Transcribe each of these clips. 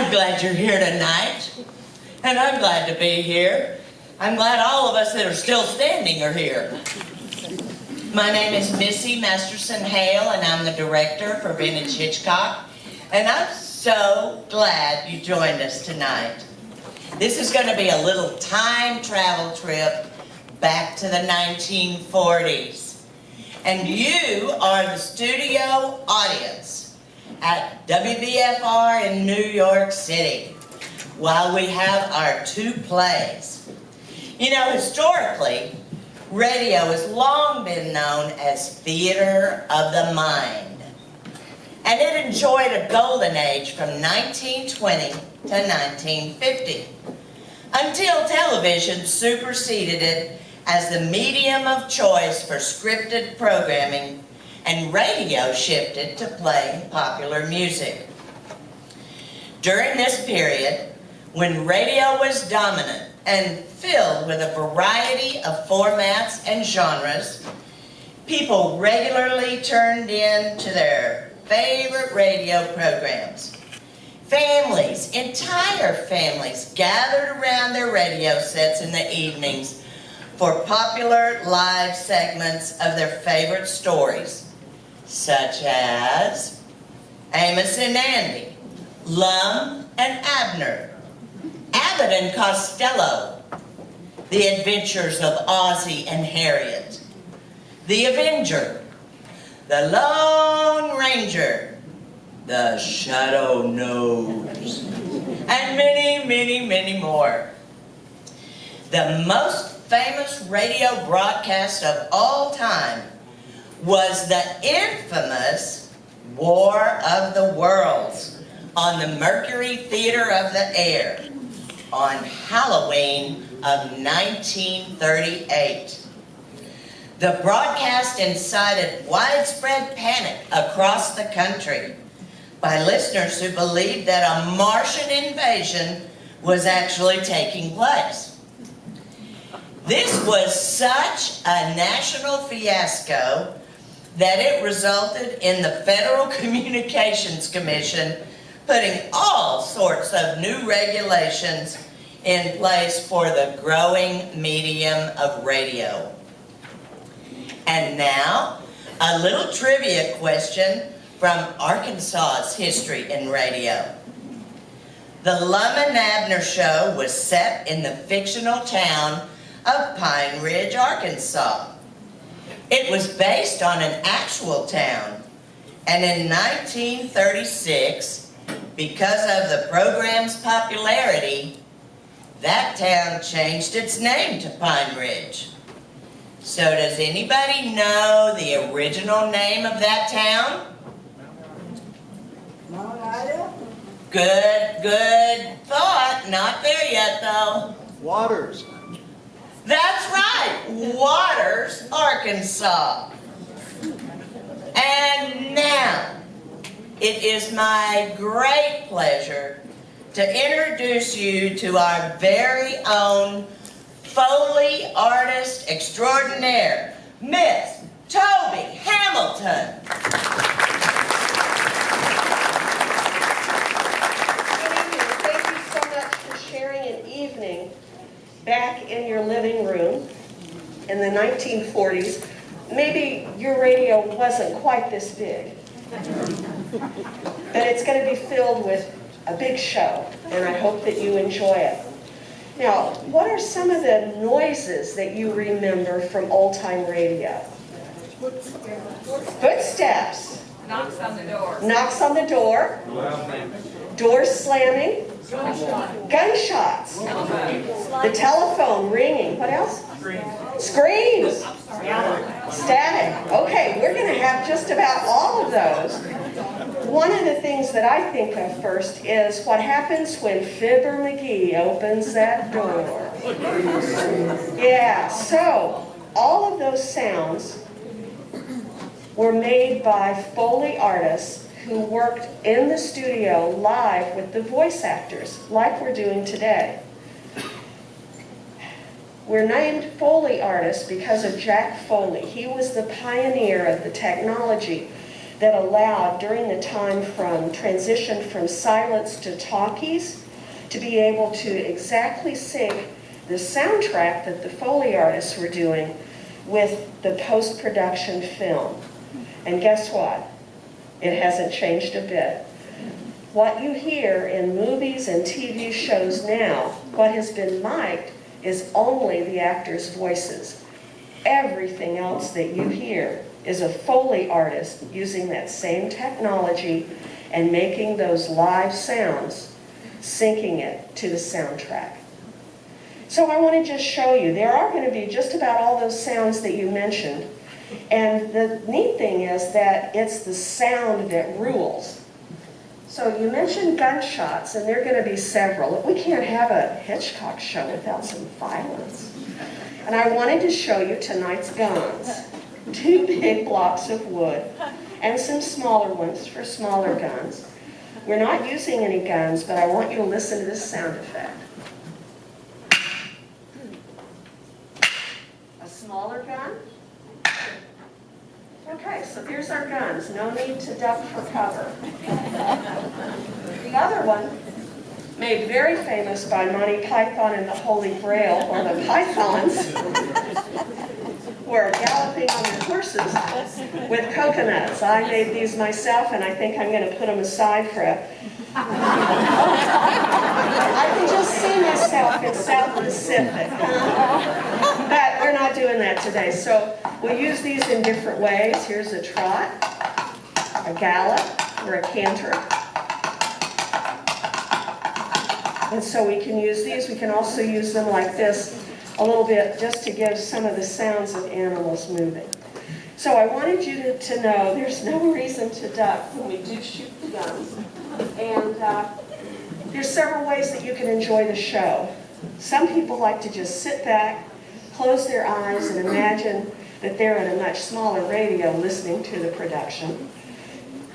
I'm glad you're here tonight, and I'm glad to be here. I'm glad all of us that are still standing are here. My name is Missy Masterson Hale, and I'm the director for Vintage Hitchcock, and I'm so glad you joined us tonight. This is going to be a little time travel trip back to the 1940s, and you are the studio audience at WBFR in New York City while we have our two plays. You know, historically, radio has long been known as theater of the mind, and it enjoyed a golden age from 1920 to 1950 until television superseded it as the medium of choice for scripted programming, and radio shifted to playing popular music. During this period, when radio was dominant and filled with a variety of formats and genres, people regularly turned in to their favorite radio programs. Families, entire families, gathered around their radio sets in the evenings for popular live segments of their favorite stories, such as Amos and Andy, Lum and Abner, Abbott and Costello, The Adventures of Ozzie and Harriet, The Avenger, The Lone Ranger, The Shadow Knows, and many, many, many more. The most famous radio broadcast of all time was the infamous War of the Worlds on the Mercury Theater of the Air on Halloween of 1938. The broadcast incited widespread panic across the country by listeners who believed that a Martian invasion was actually taking place. This was such a national fiasco that it resulted in the Federal Communications Commission putting all sorts of new regulations in place for the growing medium of radio. And now, a little trivia question from Arkansas's history in radio. The Lum and Abner show was set in the fictional town of Pine Ridge, Arkansas. It was based on an actual town, and in 1936, because of the program's popularity, that town changed its name to Pine Ridge. So does anybody know the original name of that town? Good thought. Not there yet, though. Waters. That's right, Waters, Arkansas. And now, it is my great pleasure to introduce you to our very own Foley artist extraordinaire, Miss Toby Hamilton. Good evening. Thank you so much for sharing an evening back in your living room in the 1940s. Maybe your radio wasn't quite this big, but it's going to be filled with a big show, and I hope that you enjoy it. Now, what are some of the noises that you remember from old-time radio? Footsteps. Knocks on the door. Knocks on the door. Doors slamming. Gunshots. The telephone ringing. What else? Screams. Static. Okay, we're going to have just about all of those. One of the things that I think of first is what happens when Fibber McGee opens that door. Yeah, so all of those sounds were made by Foley artists who worked in the studio live with the voice actors, like we're doing today. We're named Foley artists because of Jack Foley. He was the pioneer of the technology that allowed, during the time from transition from silence to talkies, to be able to exactly sync the soundtrack that the Foley artists were doing with the post-production film. And guess what? It hasn't changed a bit. What you hear in movies and TV shows now, what has been mic'd, is only the actors' voices. Everything else that you hear is a Foley artist using that same technology and making those live sounds, syncing it to the soundtrack. So I want to just show you, there are going to be just about all those sounds that you mentioned. And the neat thing is that it's the sound that rules. So you mentioned gunshots, and there are going to be several. We can't have a Hitchcock show without some violence. And I wanted to show you tonight's guns. 2 big blocks of wood and some smaller ones for smaller guns. We're not using any guns, but I want you to listen to this sound effect. A smaller gun. Okay, so here's our guns. No need to duck for cover. The other one, made very famous by Monty Python and the Holy Grail, or the Pythons, were galloping on their horses with coconuts. I made these myself, and I think I'm going to put them aside for a... I can just see myself in South Pacific. But we're not doing that today. So we'll use these in different ways. Here's a trot, a gallop, or a canter. And so we can use these. We can also use them like this a little bit just to give some of the sounds of animals moving. So I wanted you to know there's no reason to duck when we do shoot the guns. And there's several ways that you can enjoy the show. Some people like to just sit back, close their eyes, and imagine that they're at a much smaller radio listening to the production.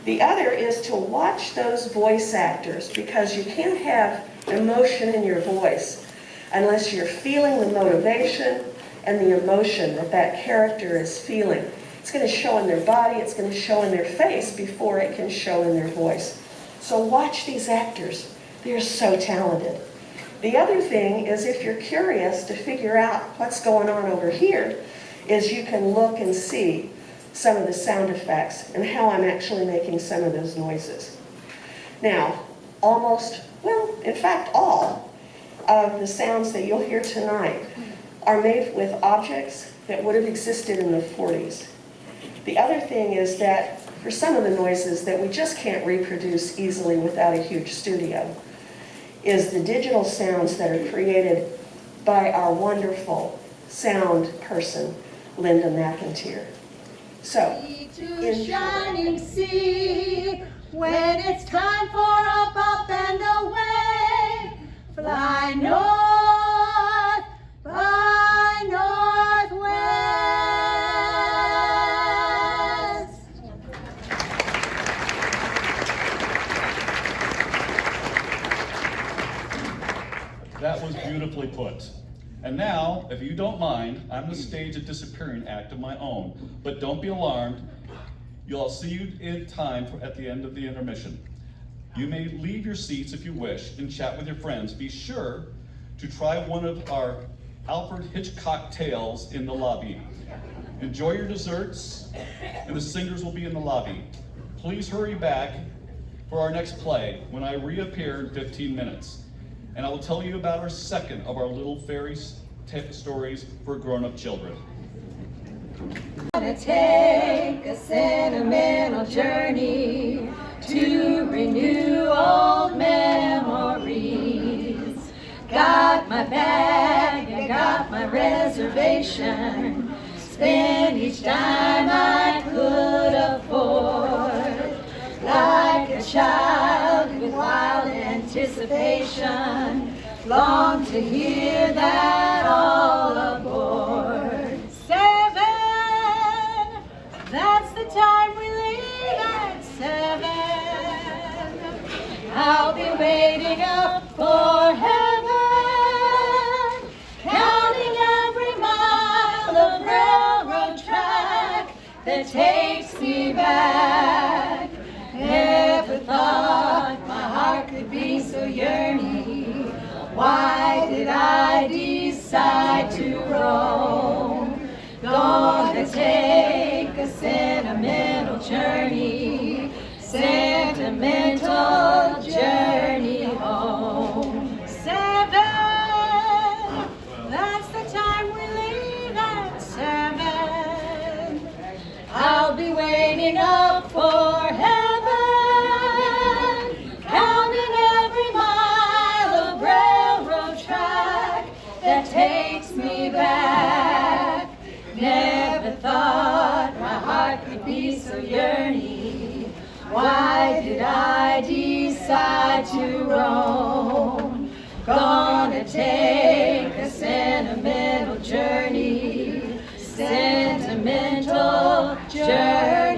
The other is to watch those voice actors, because you can't have emotion in your voice unless you're feeling the motivation and the emotion that that character is feeling. It's going to show in their body, it's going to show in their face before it can show in their voice. So watch these actors. They're so talented. The other thing is, if you're curious to figure out what's going on over here, is you can look and see some of the sound effects and how I'm actually making some of those noises. Now, in fact, all of the sounds that you'll hear tonight are made with objects that would have existed in the 40s. The other thing is that for some of the noises that we just can't reproduce easily without a huge studio is the digital sounds that are created by our wonderful sound person, Linda McIntyre. So, to shining sea, when it's time for up and away, fly north by northwest. That was beautifully put. And now, if you don't mind, I'm going to stage a disappearing act of my own. But don't be alarmed. I'll see you in time at the end of the intermission. You may leave your seats if you wish and chat with your friends. Be sure to try one of our Alfred Hitchcock tales in the lobby. Enjoy your desserts, and the singers will be in the lobby. Please hurry back for our next play when I reappear in 15 minutes. And I will tell you about our second of our little fairy stories for grown-up children. Gonna take a sentimental journey to renew old memories. Got my bag and got my reservation. Spend each dime I could afford. Like a child with wild anticipation, long to hear that all aboard. 7, that's the time we leave at 7. I'll be waiting up for heaven, counting every mile of railroad track that takes me back. decide to roam. Gonna take a sentimental journey, sentimental journey home. 7, that's the time we leave at 7. I'll be waiting up for heaven, counting every mile of railroad track that takes me back. Never thought my heart could be so yearning. Why did I decide to roam? Gonna take a sentimental journey, sentimental journey.